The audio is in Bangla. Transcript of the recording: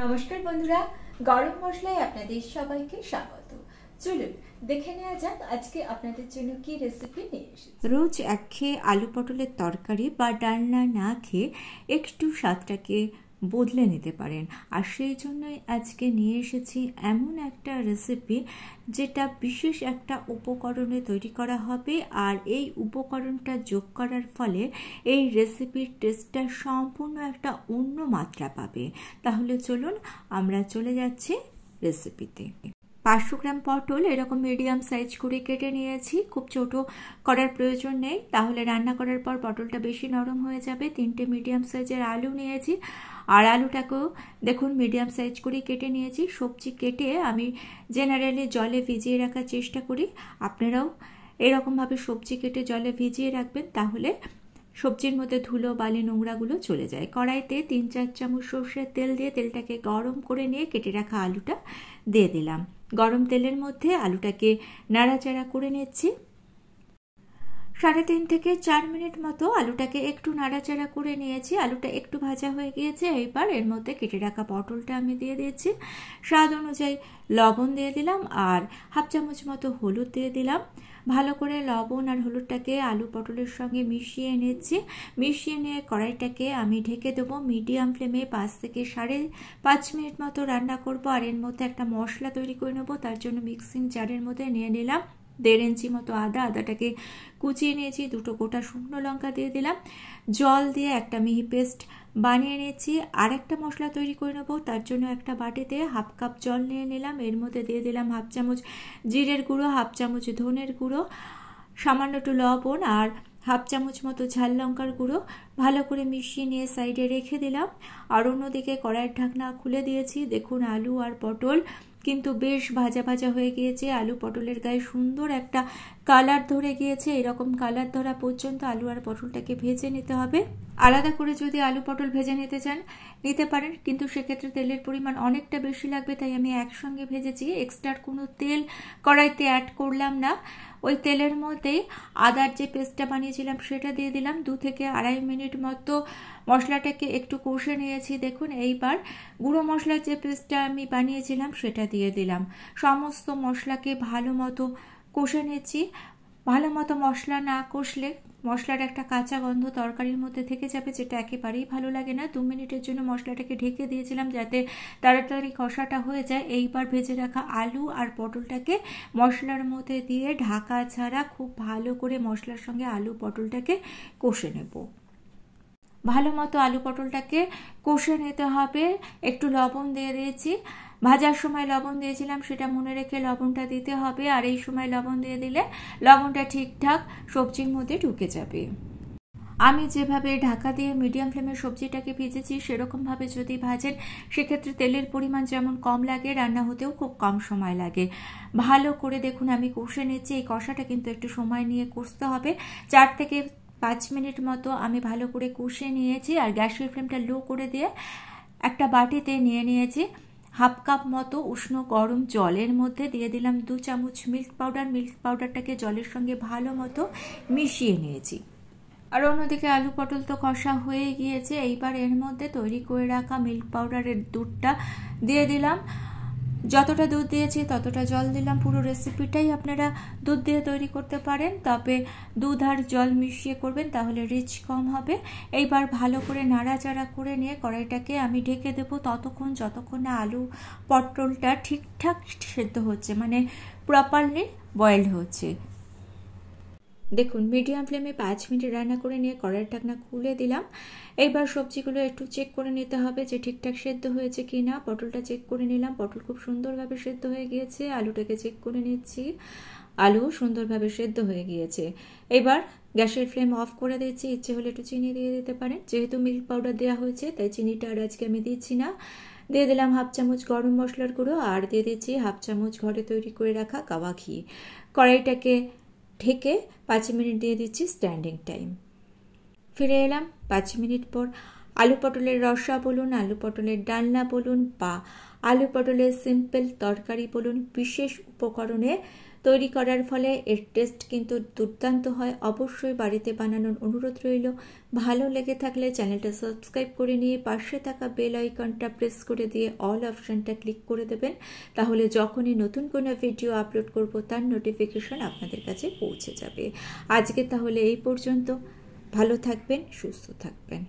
নমস্কার বন্ধুরা, গরম মশলায় আপনাদের সবাইকে স্বাগত। চলুন দেখে নেওয়া যাক আজকে আপনাদের জন্য কি রেসিপি নিয়ে এসেছি। রোজ একঘেয়ে আলু পটলের তরকারি বা ডালনা না খেয়ে একটু স্বাদটাকে বদলে নিতে পারেন, আর সেই জন্যই আজকে নিয়ে এসেছি এমন একটা রেসিপি যেটা বিশেষ একটা উপকরণে তৈরি করা হবে, আর এই উপকরণটা যোগ করার ফলে এই রেসিপির টেস্টটা সম্পূর্ণ একটা অন্য মাত্রা পাবে। তাহলে চলুন আমরা চলে যাচ্ছি রেসিপিতে। 500 গ্রাম পটল এরকম মিডিয়াম সাইজ করে কেটে নিয়েছি, খুব ছোট করার প্রয়োজন নেই, তাহলে রান্না করার পর পটলটা বেশি নরম হয়ে যাবে। 3টে মিডিয়াম সাইজের আলু নিয়েছি, আর আলুটাকেও দেখুন মিডিয়াম সাইজ করে কেটে নিয়েছি। সবজি কেটে আমি জেনারেলি জলে ভিজিয়ে রাখার চেষ্টা করি, আপনারাও এরকমভাবে সবজি কেটে জলে ভিজিয়ে রাখবেন, তাহলে সবজির মধ্যে ধুলো বালি নোংরাগুলো চলে যায়। কড়াইতে 3-4 চামচ সর্ষের তেল দিয়ে তেলটাকে গরম করে নিয়ে কেটে রাখা আলুটা দিয়ে দিলাম। গরম তেলের মধ্যে আলুটাকে নাড়াচাড়া করে নিচ্ছি। 3.5 থেকে 4 মিনিট মতো আলুটাকে একটু নাড়াচাড়া করে নিয়েছি। আলুটা একটু ভাজা হয়ে গিয়েছে। এবার এর মধ্যে কেটে রাখা পটলটা আমি দিয়ে দিয়েছি। স্বাদ অনুযায়ী লবণ দিয়ে দিলাম, আর হাফ চামচ মতো হলুদ দিয়ে দিলাম। ভালো করে লবণ আর হলুদটাকে আলু পটলের সঙ্গে মিশিয়ে নিচ্ছি। মিশিয়ে নিয়ে কড়াইটাকে আমি ঢেকে দেবো মিডিয়াম ফ্লেমে। 5 থেকে 5.5 মিনিট মতো রান্না করব, আর এর মধ্যে একটা মশলা তৈরি করে নেবো। তার জন্য মিক্সিং জারের মধ্যে নিয়ে নিলাম 1.5 ইঞ্চি মতো আদাটাকে কুচিয়ে নিয়েছি। 2টো গোটা শুকনো লঙ্কা দিয়ে দিলাম। জল দিয়ে একটা মিহি পেস্ট বানিয়ে নিয়েছি। আর একটা মশলা তৈরি করে নেবো, তার জন্য একটা বাটিতে হাফ কাপ জল নিয়ে নিলাম। এর মধ্যে দিয়ে দিলাম হাফ চামচ জিরের গুঁড়ো, হাফ চামচ ধনের গুঁড়ো, সামান্য একটু লবণ, আর হাফ চামচ মতো ঝাল লঙ্কার গুঁড়ো। ভালো করে মিশিয়ে নিয়ে সাইডে রেখে দিলাম। আর অন্যদিকে কড়াইয়ের ঢাকনা খুলে দিয়েছি। দেখুন আলু আর পটল কিন্তু বেশ ভাজা ভাজা হয়ে গিয়েছে। আলু পটলের গায়ে সুন্দর একটা কালার ধরে গিয়েছে। এরকম কালার ধরা পর্যন্ত আলু আর পটলটাকে ভেজে নিতে হবে। আলাদা করে যদি আলু পটল ভেজে নিতে চান নিতে পারেন, কিন্তু সেক্ষেত্রে তেলের পরিমাণ অনেকটা বেশি লাগবে, তাই আমি একসঙ্গে ভেজেছি। এক্সট্রা কোনো তেল কড়াইতে অ্যাড করলাম না। ওই তেলের মধ্যেই আদার যে পেস্টটা বানিয়েছিলাম সেটা দিয়ে দিলাম। 2 থেকে 2.5 মিনিট মতো মশলাটাকে একটু কষে নিয়েছি। দেখুন এইবার গুঁড়ো মশলার যে পেস্টটা আমি বানিয়েছিলাম সেটা দিয়ে দিলাম। সমস্ত মশলাকে ভালো মতো কষে নিয়েছি। ভালো মতো মশলা না কষলে মশলার একটা কাঁচা গন্ধ তরকারির মধ্যে থেকে যাবে, যেটা একেবারেই ভালো লাগে না। 2 মিনিটের জন্য মশলাটাকে ঢেকে দিয়েছিলাম যাতে তাড়াতাড়ি কষাটা হয়ে যায়। এইবার ভেজে রাখা আলু আর পটলটাকে মশলার মধ্যে দিয়ে ঢাকা ছাড়া খুব ভালো করে মশলার সঙ্গে আলু পটলটাকে কষে নেব। ভালো মতো আলু পটলটাকে কষে নিতে হবে। একটু লবণ দিয়ে দিয়েছি, ভাজার সময় লবণ দিয়েছিলাম, সেটা মনে রেখে লবণটা দিতে হবে। আর এই সময় লবণ দিয়ে দিলে লবণটা ঠিকঠাক সবজির মধ্যে ঢুকে যাবে। আমি যেভাবে ঢাকা দিয়ে মিডিয়াম ফ্লেমে সবজিটাকে ভেজেছি সেরকমভাবে যদি ভাজেন, সেক্ষেত্রে তেলের পরিমাণ যেমন কম লাগে, রান্না হতেও খুব কম সময় লাগে। ভালো করে দেখুন আমি কষে নিচ্ছি। এই কষাটা কিন্তু একটু সময় নিয়ে কষতে হবে। 4 থেকে 5 মিনিট মতো আমি ভালো করে কষে নিয়েছি। আর গ্যাসের ফ্লেমটা লো করে দিয়ে একটা বাটিতে নিয়ে নিয়েছি হাফ কাপ মতো উষ্ণ গরম জলের মধ্যে দিয়ে দিলাম 2 চামচ মিল্ক পাউডার। মিল্ক পাউডারটাকে জলের সঙ্গে ভালো মতো মিশিয়ে নিয়েছি। আর অন্যদিকে আলু পটল তো কষা হয়ে গিয়েছে। এইবার এর মধ্যে তৈরি করে রাখা মিল্ক পাউডারের দুধটা দিয়ে দিলাম। যতটা দুধ দিয়েছি ততটা জল দিলাম। পুরো রেসিপিটাই আপনারা দুধ দিয়ে তৈরি করতে পারেন, তবে দুধ আর জল মিশিয়ে করবেন, তাহলে রিচ কম হবে। এইবার ভালো করে নাড়াচাড়া করে নিয়ে কড়াইটাকে আমি ঢেকে দেবো ততক্ষণ যতক্ষণ না আলু পটলটা ঠিকঠাক সেদ্ধ হচ্ছে, মানে প্রপারলি বয়েল হচ্ছে। দেখুন মিডিয়াম ফ্লেমে 5 মিনিট রান্না করে নিয়ে কড়াইয়ের ঢাকনা খুলে দিলাম। এইবার সবজিগুলো একটু চেক করে নিতে হবে যে ঠিকঠাক সেদ্ধ হয়েছে কি না। পটলটা চেক করে নিলাম, পটল খুব সুন্দরভাবে সেদ্ধ হয়ে গিয়েছে। আলুটাকে চেক করে নিচ্ছি, আলু সুন্দরভাবে সেদ্ধ হয়ে গিয়েছে। এবার গ্যাসের ফ্লেম অফ করে দিচ্ছি। ইচ্ছে হলে একটু চিনি দিয়ে দিতে পারেন, যেহেতু মিল্ক পাউডার দেওয়া হয়েছে তাই চিনিটা আর আজকে আমি দিচ্ছি না। দিয়ে দিলাম হাফ চামচ গরম মশলার গুঁড়ো, আর দিয়ে দিচ্ছি হাফ চামচ ঘরে তৈরি করে রাখা কাওয়া ঘি। কড়াইটাকে ঢেকে 5 মিনিট দিয়ে দিচ্ছি স্ট্যান্ডিং টাইম। ফিরে এলাম 5 মিনিট পর। আলু পটলের রসা বলুন, আলু পটলের ডালনা বলুন বা আলু পটলের সিম্পল তরকারি বলুন, বিশেষ উপকরণে তৈরি করার ফলে এর টেস্ট কিন্তু দুর্দান্ত হয়। অবশ্যই বাড়িতে বানানোর অনুরোধ রইল। ভালো লেগে থাকলে চ্যানেলটা সাবস্ক্রাইব করে নিয়ে পাশে থাকা বেল আইকনটা প্রেস করে দিয়ে অল অপশানটা ক্লিক করে দেবেন। তাহলে যখনই নতুন কোনো ভিডিও আপলোড করব তার নোটিফিকেশন আপনাদের কাছে পৌঁছে যাবে। আজকে তাহলে এই পর্যন্ত। ভালো থাকবেন, সুস্থ থাকবেন।